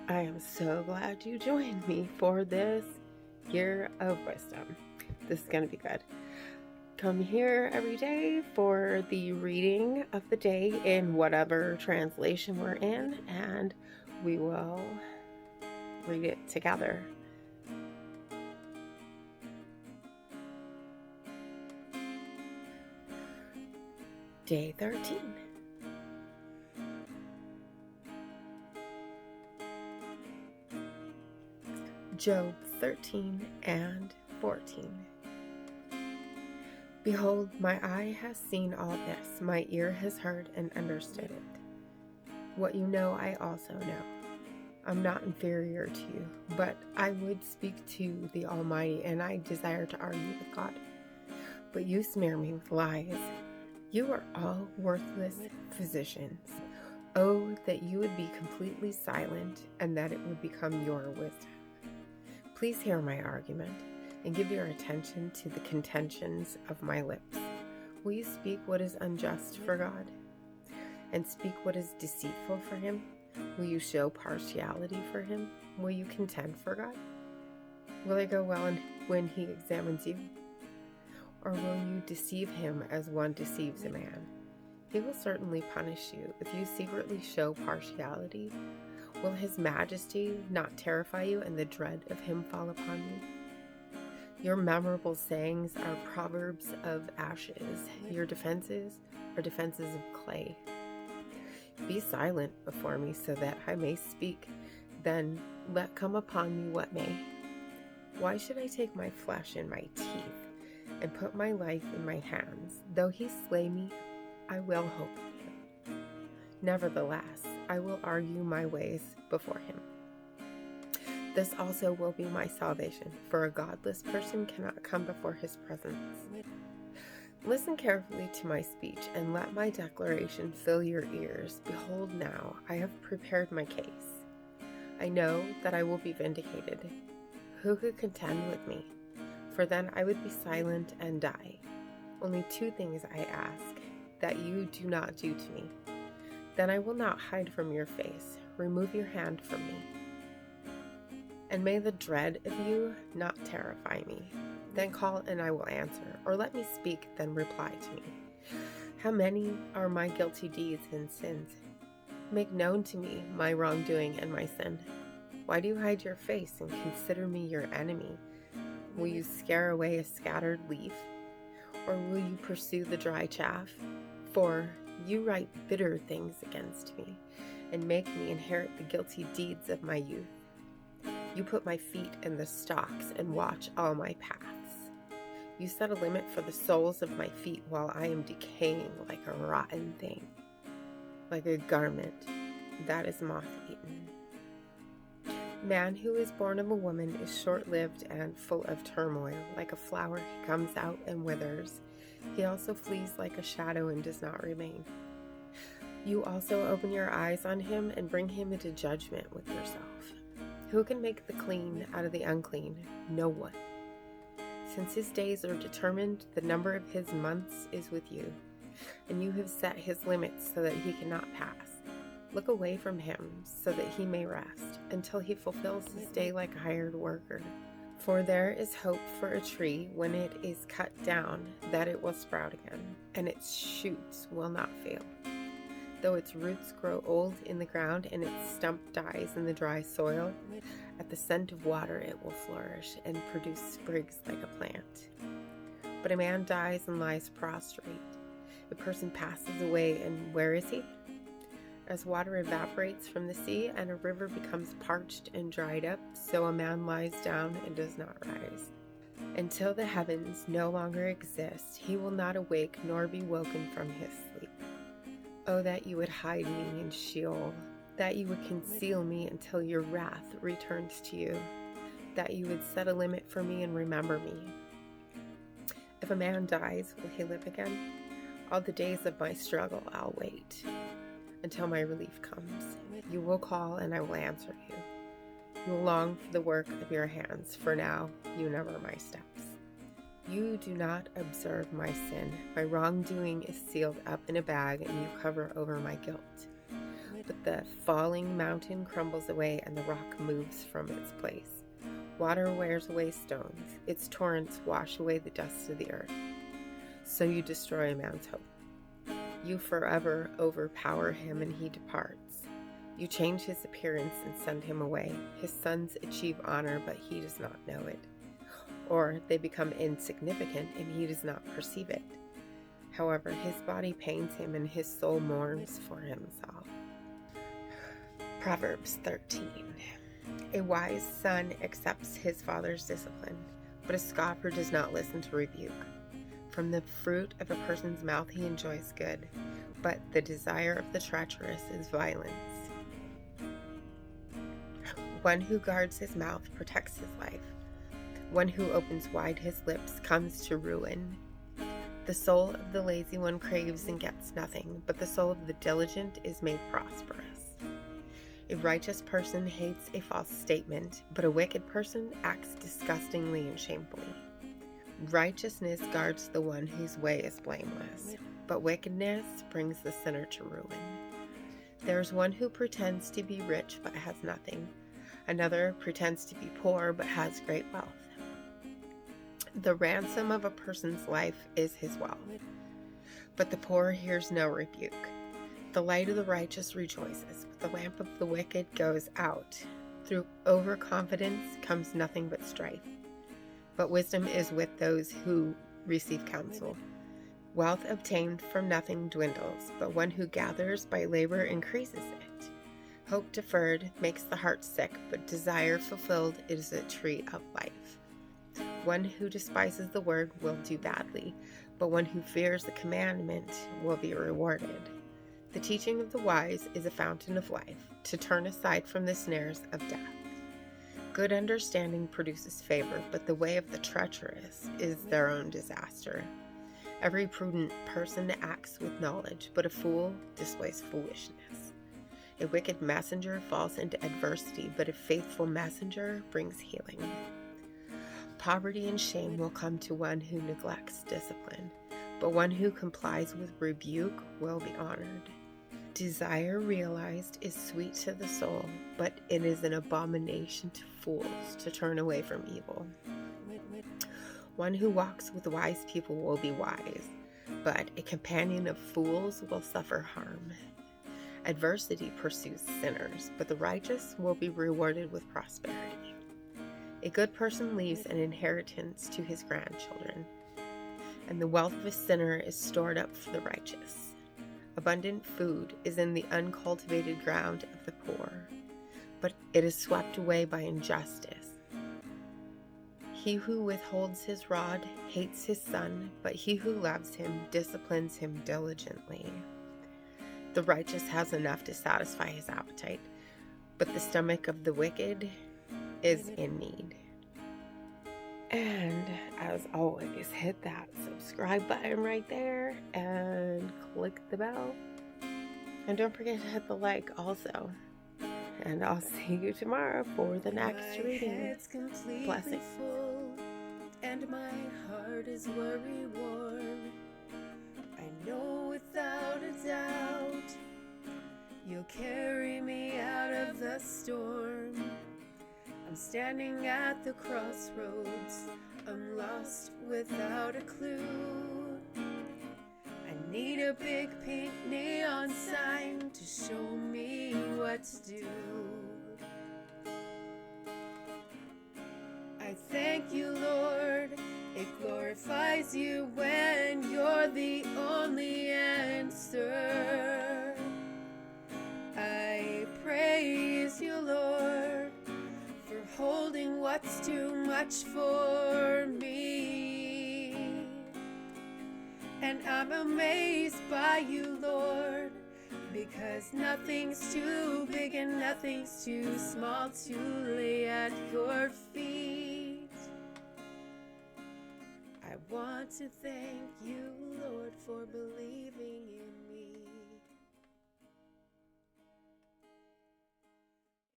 I am so glad you joined me for this year of wisdom. This is going to be good. Come here every day for the reading of the day in whatever translation we're in, and we will read it together. Day 13. Job 13 and 14. Behold, my eye has seen all this, my ear has heard and understood it. What you know, I also know. I'm not inferior to you, but I would speak to the Almighty, and I desire to argue with God. But you smear me with lies. You are all worthless physicians. Oh, that you would be completely silent, and that it would become your wisdom. Please hear my argument, and give your attention to the contentions of my lips. Will you speak what is unjust for God, and speak what is deceitful for him? Will you show partiality for him? Will you contend for God? Will it go well when he examines you? Or will you deceive him as one deceives a man? He will certainly punish you if you secretly show partiality. Will his majesty not terrify you, and the dread of him fall upon you? Your memorable sayings are proverbs of ashes. Your defenses are defenses of clay. Be silent before me so that I may speak. Then let come upon me what may. Why should I take my flesh in my teeth and put my life in my hands? Though he slay me, I will hope in him. Nevertheless, I will argue my ways before him. This also will be my salvation, for a godless person cannot come before his presence. Listen carefully to my speech, and let my declaration fill your ears. Behold, now I have prepared my case. I know that I will be vindicated. Who could contend with me? For then I would be silent and die. Only two things I ask, that you do not do to me. Then I will not hide from your face. Remove your hand from me. And may the dread of you not terrify me. Then call and I will answer, or let me speak, then reply to me. How many are my guilty deeds and sins? Make known to me my wrongdoing and my sin. Why do you hide your face and consider me your enemy? Will you scare away a scattered leaf? Or will you pursue the dry chaff? For you write bitter things against me, and make me inherit the guilty deeds of my youth. You put my feet in the stocks and watch all my paths. You set a limit for the soles of my feet while I am decaying like a rotten thing, like a garment that is moth-eaten. Man who is born of a woman is short-lived and full of turmoil. Like a flower, he comes out and withers. He also flees like a shadow and does not remain. You also open your eyes on him and bring him into judgment with yourself. Who can make the clean out of the unclean? No one. Since his days are determined, the number of his months is with you, and you have set his limits so that he cannot pass. Look away from him so that he may rest, until he fulfills his day like a hired worker. For there is hope for a tree when it is cut down, that it will sprout again, and its shoots will not fail. Though its roots grow old in the ground and its stump dies in the dry soil, at the scent of water it will flourish and produce sprigs like a plant. But a man dies and lies prostrate. A person passes away, and where is he? As water evaporates from the sea and a river becomes parched and dried up, so a man lies down and does not rise. Until the heavens no longer exist, he will not awake nor be woken from his sleep. Oh, that you would hide me in Sheol, that you would conceal me until your wrath returns to you, that you would set a limit for me and remember me. If a man dies, will he live again? All the days of my struggle I'll wait, until my relief comes. You will call and I will answer you. You will long for the work of your hands, for now you number my steps. You do not observe my sin. My wrongdoing is sealed up in a bag, and you cover over my guilt. But the falling mountain crumbles away and the rock moves from its place. Water wears away stones. Its torrents wash away the dust of the earth. So you destroy a man's hope. You forever overpower him and he departs. You change his appearance and send him away. His sons achieve honor, but he does not know it. Or they become insignificant and he does not perceive it. However, his body pains him and his soul mourns for himself. Proverbs 13. A wise son accepts his father's discipline, but a scoffer does not listen to rebuke. From the fruit of a person's mouth he enjoys good, but the desire of the treacherous is violence. One who guards his mouth protects his life. One who opens wide his lips comes to ruin. The soul of the lazy one craves and gets nothing, but the soul of the diligent is made prosperous. A righteous person hates a false statement, but a wicked person acts disgustingly and shamefully. Righteousness guards the one whose way is blameless, but wickedness brings the sinner to ruin. There is one who pretends to be rich but has nothing. Another pretends to be poor but has great wealth. The ransom of a person's life is his wealth, but the poor hears no rebuke. The light of the righteous rejoices, but the lamp of the wicked goes out. Through overconfidence comes nothing but strife. But wisdom is with those who receive counsel. Wealth obtained from nothing dwindles, but one who gathers by labor increases it. Hope deferred makes the heart sick, but desire fulfilled is a tree of life. One who despises the word will do badly, but one who fears the commandment will be rewarded. The teaching of the wise is a fountain of life, to turn aside from the snares of death. Good understanding produces favor, but the way of the treacherous is their own disaster. Every prudent person acts with knowledge, but a fool displays foolishness. A wicked messenger falls into adversity, but a faithful messenger brings healing. Poverty and shame will come to one who neglects discipline, but one who complies with rebuke will be honored. Desire realized is sweet to the soul, but it is an abomination to fools to turn away from evil. One who walks with wise people will be wise, but a companion of fools will suffer harm. Adversity pursues sinners, but the righteous will be rewarded with prosperity. A good person leaves an inheritance to his grandchildren, and the wealth of a sinner is stored up for the righteous. Abundant food is in the uncultivated ground of the poor, but it is swept away by injustice. He who withholds his rod hates his son, but he who loves him disciplines him diligently. The righteous has enough to satisfy his appetite, but the stomach of the wicked is in need. And as always, hit that subscribe button right there and click the bell. And don't forget to hit the like also. And I'll see you tomorrow for the next reading. Blessings. Full, and my heart is worry-worn. I know without a doubt you'll carry me out of the storm. I'm standing at the crossroads, I'm lost without a clue. I need a big pink neon sign to show me what to do. I thank you, Lord, it glorifies you when you're the only answer. I praise you, Lord, holding what's too much for me. And I'm amazed by you, Lord, because nothing's too big and nothing's too small to lay at your feet. I want to thank you, Lord, for believing in me.